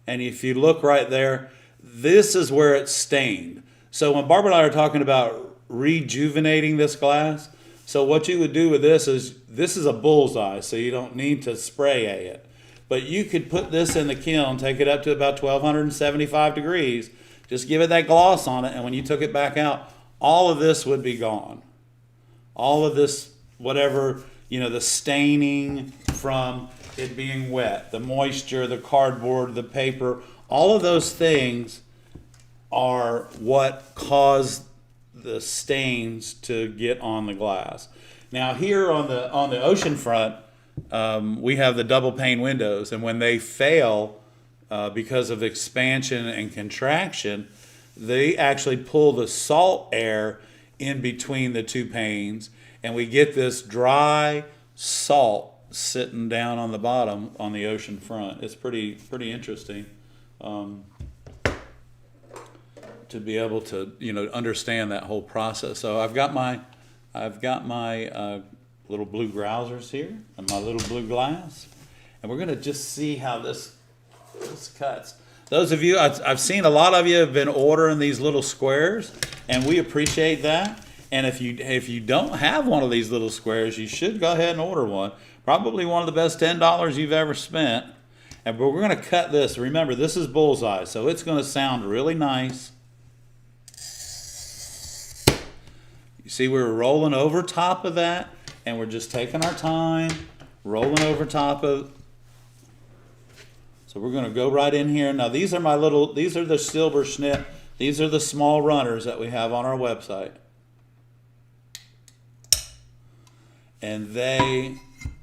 And if you look right there, this is where it's stained. So when Barbara and I are talking about rejuvenating this glass, so what you would do with this is a bullseye, so you don't need to spray it. But you could put this in the kiln, take it up to about 1275 degrees, just give it that gloss on it, and when you took it back out, all of this would be gone. All of this, whatever, the staining from it being wet, the moisture, the cardboard, the paper, all of those things are what cause the stains to get on the glass. Now here on the ocean front, we have the double pane windows, and when they fail because of expansion and contraction, they actually pull the salt air in between the two panes, and we get this dry salt sitting down on the bottom on the ocean front. It's pretty interesting to be able to understand that whole process. So I've got my little blue grousers here and my little blue glass, and we're gonna just see how this cuts. Those of you, I've seen a lot of you have been ordering these little squares, and we appreciate that. And if you don't have one of these little squares, you should go ahead and order one. Probably one of the best $10 you've ever spent. But we're going to cut this. Remember, this is Bullseye, so it's going to sound really nice. You see, we're rolling over top of that, and we're just taking our time, rolling over top of. So we're going to go right in here. Now these are the silver snip. These are the small runners that we have on our website. And they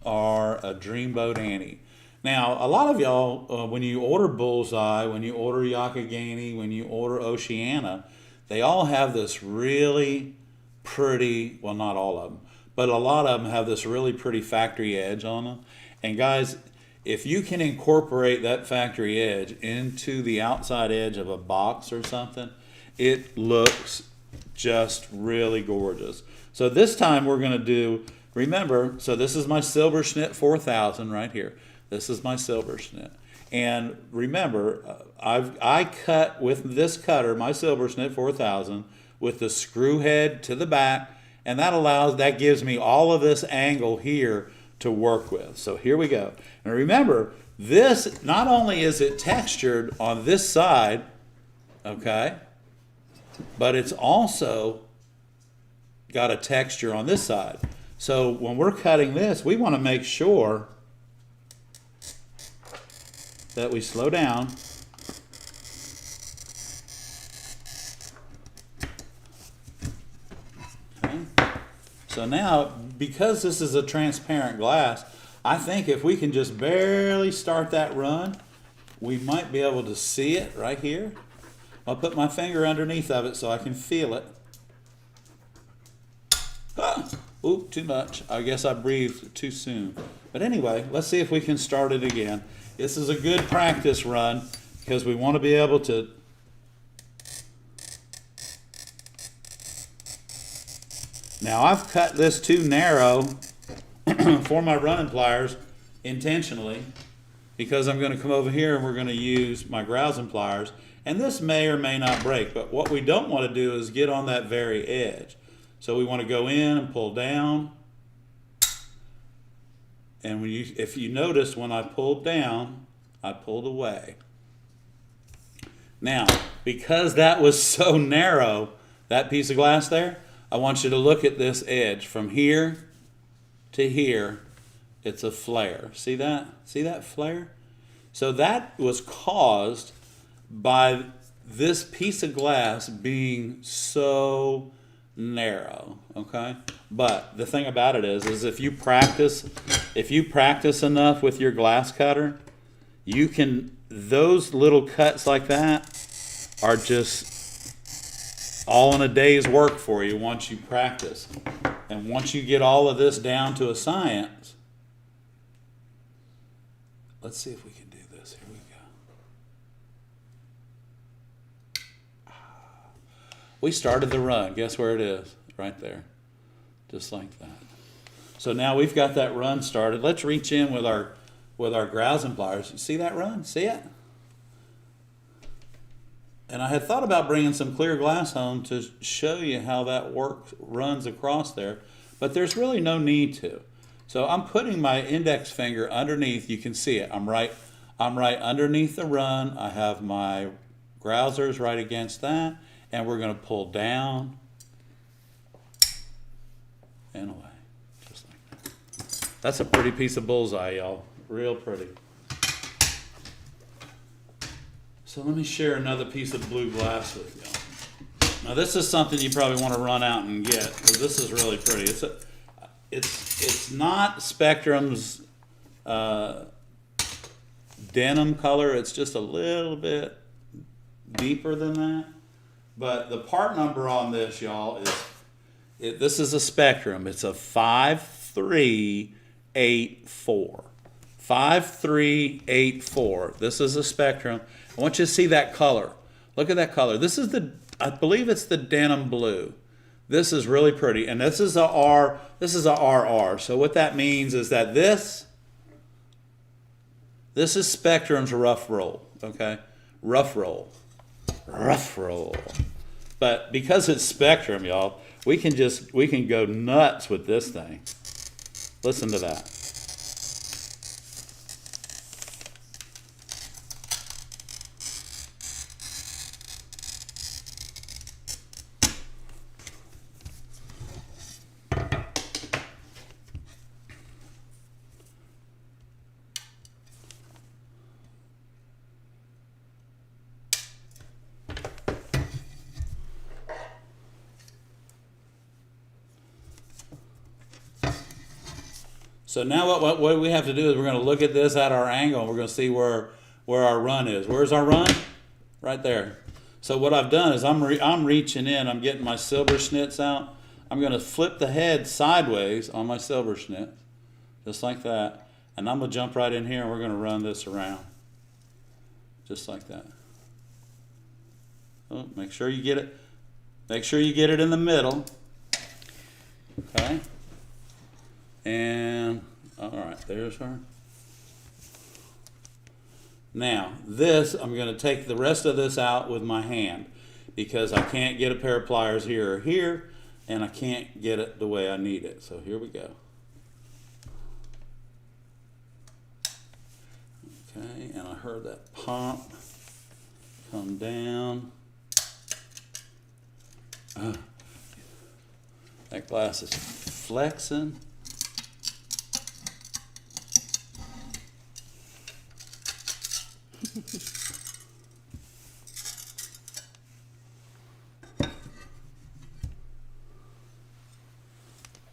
are a Dreamboat Annie. Now, a lot of y'all, when you order Bullseye, when you order Yakagani, when you order Oceana, they all have this really pretty, well, not all of them, but a lot of them have this really pretty factory edge on them. And guys, if you can incorporate that factory edge into the outside edge of a box or something, it looks just really gorgeous. So this time we're going to do, remember, so this is my Silver Schnitt 4000 right here. This is my Silver Schnitt. And remember, I cut with this cutter, my Silver Schnitt 4000, with the screw head to the back, and that gives me all of this angle here to work with. So here we go. And remember, this, not only is it textured on this side, okay, but it's also got a texture on this side. So when we're cutting this, we want to make sure that we slow down. Okay. So now, because this is a transparent glass, I think if we can just barely start that run, we might be able to see it right here. I'll put my finger underneath of it so I can feel it. Ah, oop, too much. I guess I breathed too soon. But anyway, let's see if we can start it again. This is a good practice run because we want to be able to. Now I've cut this too narrow for my running pliers intentionally because I'm going to come over here and we're going to use my grousing pliers, and this may or may not break, but what we don't want to do is get on that very edge. So we want to go in and pull down, and if you notice when I pulled down, I pulled away. Now, because that was so narrow, that piece of glass there, I want you to look at this edge from here to here. It's a flare. See that? See that flare? So that was caused by this piece of glass being so narrow, okay? But the thing about it is if you practice enough with your glass cutter, you can, those little cuts like that are just all in a day's work for you once you practice. And once you get all of this down to a science, let's see if we can do this. Here we go. We started the run. Guess where it is? Right there. Just like that. So now we've got that run started. Let's reach in with our grousing pliers. You see that run? See it? And I had thought about bringing some clear glass home to show you how that runs across there, but there's really no need to. So I'm putting my index finger underneath. You can see it. I'm right underneath the run. I have my grousers right against that, and we're going to pull down and away, just like that. That's a pretty piece of Bullseye, y'all. Real pretty. So let me share another piece of blue glass with you. Now this is something you probably want to run out and get because this is really pretty. It's not Spectrum's denim color. It's just a little bit deeper than that. But the part number on this, y'all, is this is a Spectrum. It's a 5384. 5384. This is a Spectrum. I want you to see that color. Look at that color. This is I believe it's the denim blue. This is really pretty, and this is a R. This is a RR. So what that means is that this is Spectrum's rough roll. Okay, rough roll. But because it's Spectrum, y'all, we can go nuts with this thing. Listen to that. So now what we have to do is we're going to look at this at our angle. And we're going to see where our run is. Where's our run? Right there. So what I've done is I'm reaching in. I'm getting my silver schnitz out. I'm going to flip the head sideways on my silver schnitz, just like that. And I'm going to jump right in here and we're going to run this around, just like that. Oh, make sure you get it. Make sure you get it in the middle. Okay. And all right, there's her. Now this, I'm going to take the rest of this out with my hand because I can't get a pair of pliers here or here, and I can't get it the way I need it. So here we go. Okay, and I heard that pump come down. That glass is flexing.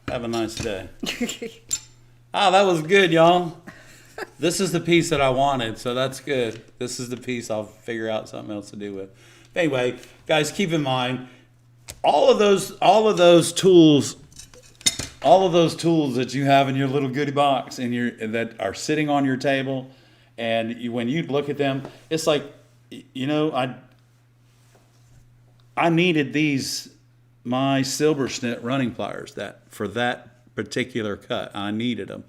Have a nice day. Oh, that was good, y'all. This is the piece that I wanted, so that's good. This is the piece I'll figure out something else to do with. Anyway, guys, keep in mind all of those tools that you have in your little goodie box and that are sitting on your table, and when you look at them, it's like, you know, I needed my silver snit running pliers for that particular cut. I needed them.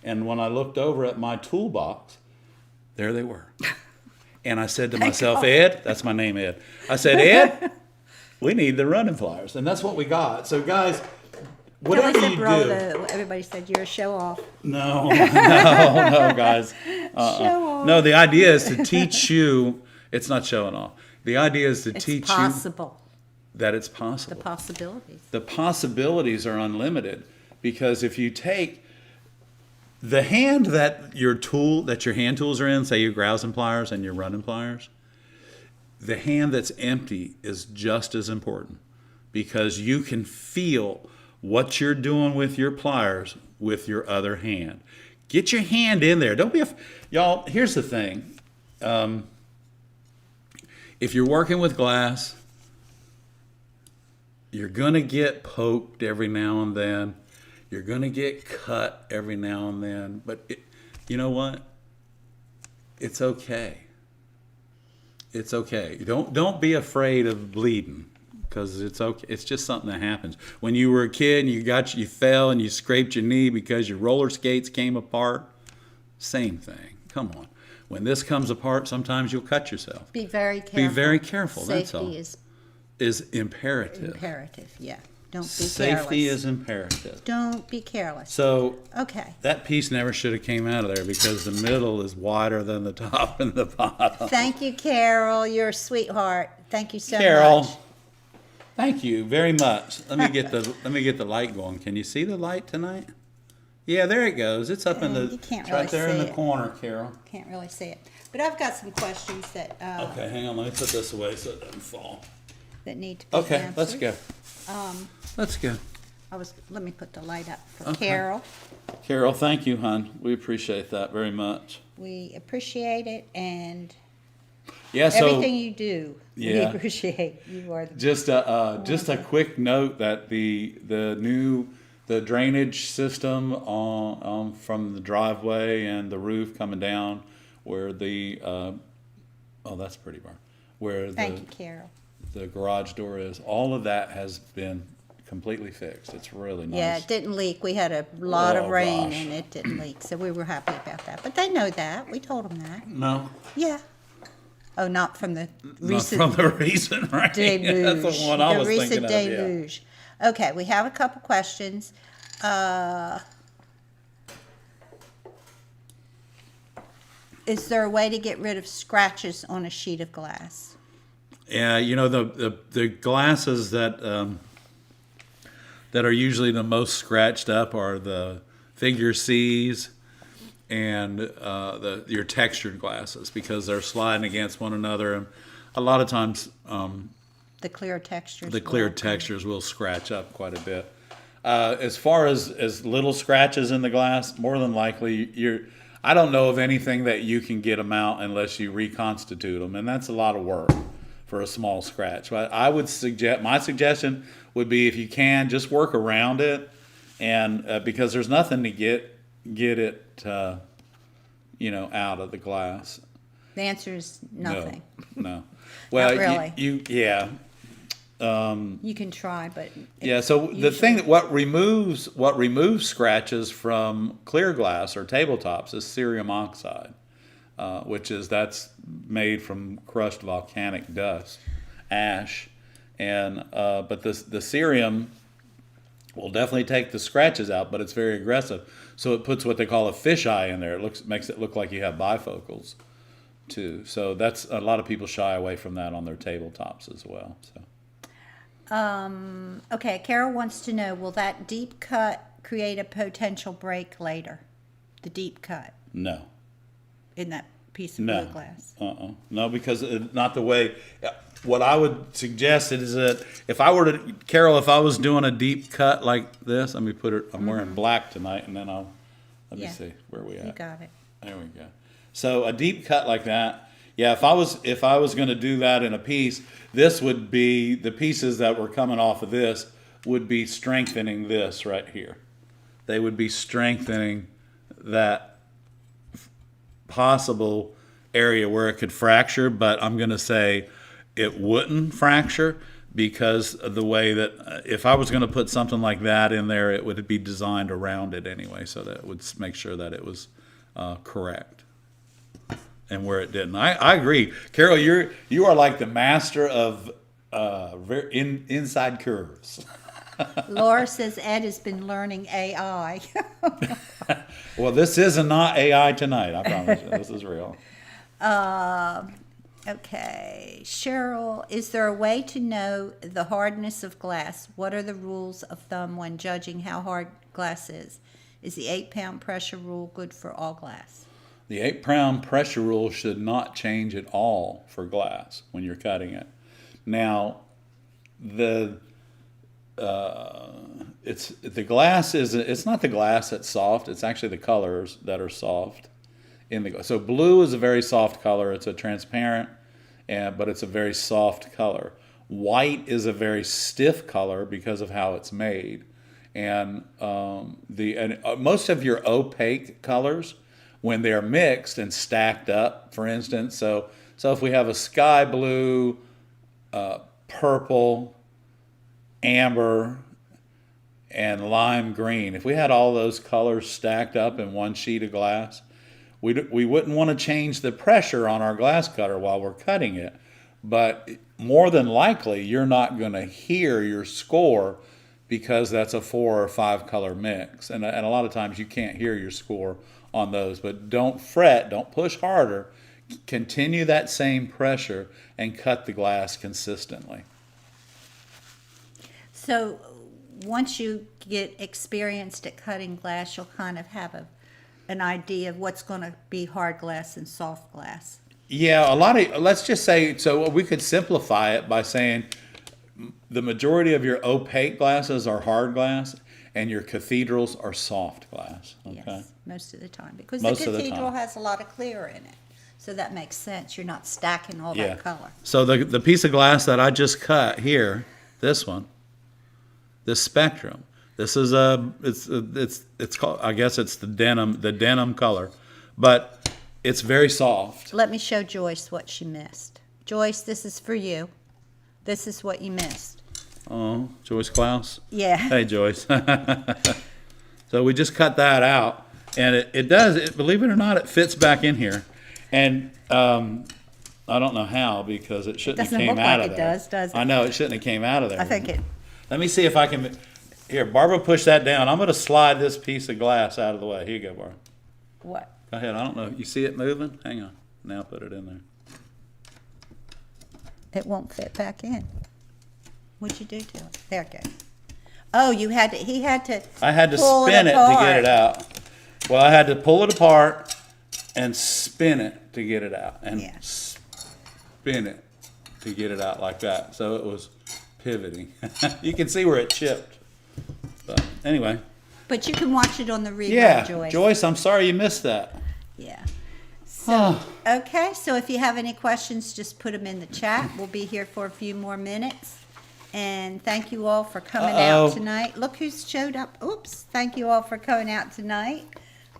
And when I looked over at my toolbox, there they were. And I said to myself, Ed, that's my name, Ed. I said, Ed, we need the running pliers. And that's what we got. So guys, whatever you do. Everybody said you're a show off. No, guys. Show off. No, the idea is to teach you. It's not showing off. The idea is to teach you that it's possible. The possibilities. The possibilities are unlimited, because if you take the hand that your hand tools are in, say your grousing pliers and your running pliers, the hand that's empty is just as important, because you can feel what you're doing with your pliers with your other hand. Get your hand in there. Don't be y'all, here's the thing. If you're working with glass, you're going to get poked every now and then. You're going to get cut every now and then. But you know what? It's okay. It's okay. Don't be afraid of bleeding, because it's okay. It's just something that happens. When you were a kid and you fell and you scraped your knee because your roller skates came apart, same thing. Come on. When this comes apart, sometimes you'll cut yourself. Be very careful. Be very careful. That's all. Safety is imperative. Imperative, yeah. Don't be Safety careless. is imperative. Don't be careless. So okay. That piece never should have came out of there, because the middle is wider than the top and the bottom. Thank you, Carol. You're a sweetheart. Thank you so Carol, much. thank you very much. Let me get the light going. Can you see the light tonight? Yeah, there it goes. It's up in the You can't right really there in see the it. corner, Carol. Can't really see it. But I've got some questions that, Okay, hang on. Let me put this away so it doesn't fall. that need to be Okay, answered. let's go. Let's go. Let me put the light up for Okay. Carol. Carol, thank you, hon. We appreciate that very much. We appreciate it, and Yeah, so everything you do, we Yeah. appreciate. You are the just a quick note that the drainage system from the driveway and the roof coming down where the that's pretty bar where Thank you, Carol. the garage door is, all of that has been completely fixed. It's really nice. Yeah, it didn't leak. We had a lot of Oh, rain, gosh. and it didn't leak, so we were happy about that. But they know that. We told them that. No, Yeah. Oh, not from the not recent from the recent rain. deluge. That's the one I was recent thinking of. Yeah. deluge. Okay, we have a couple questions. Is there a way to get rid of scratches on a sheet of glass? Yeah, the glasses that are usually the most scratched up are the figure C's and your textured glasses, because they're sliding against one another, and a lot of times The clear textures. the clear textures will scratch up quite a bit. As far as little scratches in the glass, more than likely I don't know of anything that you can get them out unless you reconstitute them, and that's a lot of work for a small scratch. But I would my suggestion would be, if you can, just work around it, and because there's nothing to get it out of the glass. The answer is nothing. No. Well, Not really. Yeah. You can try, but Yeah, so the thing that what removes scratches from clear glass or tabletops is cerium oxide, that's made from crushed volcanic dust, ash, and but the cerium will definitely take the scratches out, but it's very aggressive. So it puts what they call a fisheye in there. Makes it look like you have bifocals too. So that's, a lot of people shy away from that on their tabletops as well. So. Okay, Carol wants to know, will that deep cut create a potential break later? The deep cut No. in that piece of No. blue glass. No, because not the way. What I would suggest is that if I was doing a deep cut like this, let me put it. I'm wearing black tonight, and then let me Yeah. see where we at. You got it. There we go. So a deep cut like that. Yeah, if I was going to do that in a piece, this would be, the pieces that were coming off of this would be strengthening this right here. They would be strengthening that possible area where it could fracture, but I'm going to say it wouldn't fracture, because of the way that if I was going to put something like that in there, it would be designed around it anyway, so that it would make sure that it was correct. And where it didn't, I agree, Carol. You are like the master of inside curves. Laura says Ed has been learning AI. Well, this is not AI tonight. I promise you, this is real. Okay, Cheryl, is there a way to know the hardness of glass? What are the rules of thumb when judging how hard glass is? Is the 8-pound pressure rule good for all glass? The 8-pound pressure rule should not change at all for glass when you're cutting it. Now, it's not the glass that's soft. It's actually the colors that are soft. So blue is a very soft color. It's a transparent, but it's a very soft color. White is a very stiff color because of how it's made, and most of your opaque colors, when they're mixed and stacked up, for instance, so if we have a sky blue, purple, amber, and lime green, if we had all those colors stacked up in one sheet of glass, we wouldn't want to change the pressure on our glass cutter while we're cutting it. But more than likely, you're not going to hear your score, because that's a 4 or 5 color mix. And a lot of times you can't hear your score on those. But don't fret, don't push harder. Continue that same pressure and cut the glass consistently. So once you get experienced at cutting glass, you'll kind of have an idea of what's going to be hard glass and soft glass. Yeah, a lot of, let's just say, so we could simplify it by saying the majority of your opaque glasses are hard glass and your cathedrals are soft glass. Okay. Yes, most of the time, because Most the of the cathedral time. has a lot of clear in it. So that makes sense. You're not stacking all Yeah. that color. So the piece of glass that I just cut here, this one, this spectrum, this is it's called, I guess it's the denim color, but it's very soft. Let me show Joyce what she missed. Joyce, this is for you. This is what you missed. Oh, Joyce Klaus. Yeah. Hey, Joyce. So we just cut that out, and it does, believe it or not, it fits back in here. And I don't know how, because it shouldn't have Doesn't came look out like of it there. does it? I know, it shouldn't have came out of there. I think it, Let me see if I can, here, Barbara, push that down. I'm going to slide this piece of glass out of the way. Here you go, Barbara. what? Go ahead. I don't know. You see it moving? Hang on. Now put it in there. It won't fit back in. What'd you do to it? There it goes. Oh, he had to I had to pull spin it to get apart. it out. Well, I had to pull it apart and spin it to get it out. And Yeah. spin it to get it out like that. So it was pivoting. You can see where it chipped. So anyway. But you can watch it on the rerun, Yeah, Joyce. Joyce, I'm sorry you missed that. Yeah. So, okay, so if you have any questions, just put them in the chat. We'll be here for a few more minutes. And thank you all for coming Uh-oh. out tonight. Look who's showed up. Oops. Thank you all for coming out tonight.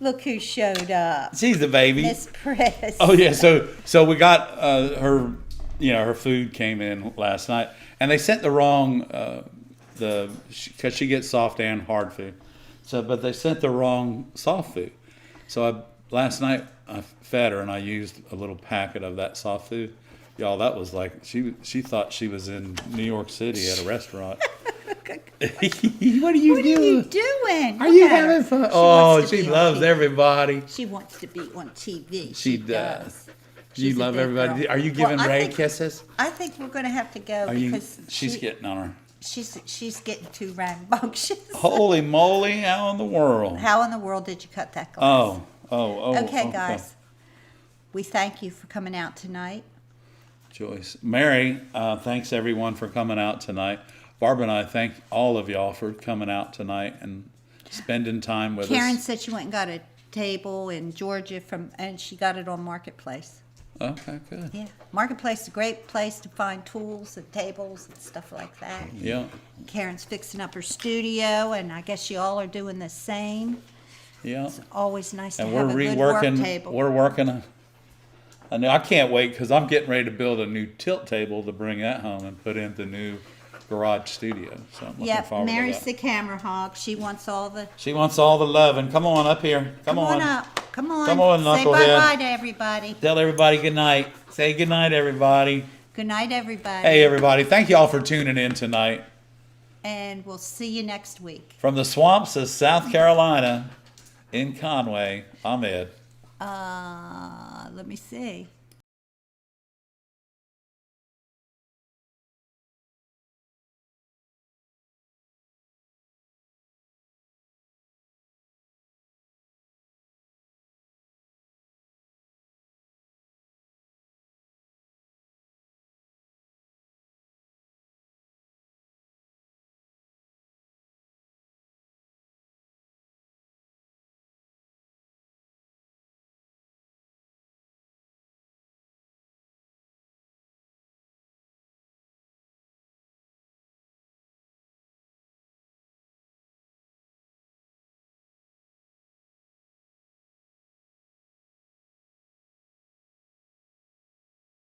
Look who showed up. She's the baby. Miss Press. Oh yeah, so we got her, her food came in last night, and they sent the wrong because she gets soft and hard food, but they sent the wrong soft food. So last night I fed her and I used a little packet of that soft food. Y'all, that was like she thought she was in New York City at a restaurant. What are you What doing? are you doing? Are Look you at her. having fun? She Oh, wants to she be on loves TV. everybody. She wants to be on TV. She does. You She's a love big everybody. girl. Are you Well, giving I Ray think- kisses? I think we're going to have to go Are you? because She's getting on her. she's getting too rambunctious. Holy moly! How in the world? How in the world did you cut that glass? Oh. Okay, guys. We thank you for coming out tonight. Joyce, Mary, thanks everyone for coming out tonight. Barbara and I thank all of y'all for coming out tonight and spending time with Karen us. said she went and got a table in Georgia and she got it on Marketplace. Okay, good. Yeah, Marketplace is a great place to find tools and tables and stuff like that. Yeah, Karen's fixing up her studio, and I guess you all are doing the same. yeah. It's always nice And to we're have a good work reworking. table. We're working. I know. I can't wait because I'm getting ready to build a new tilt table to bring that home and put in the new garage studio. So I'm looking Yep, forward Mary's to the that. camera hog. She wants all the. She wants all the loving. Come on up here. Come on. up. Come on. Come on, Say knucklehead. bye-bye to everybody. Tell everybody good night. Say good night, everybody. Good night, everybody. Hey, everybody. Thank you all for tuning in tonight. And we'll see you next week. From the swamps of South Carolina in Conway, I'm Ed. Let me see.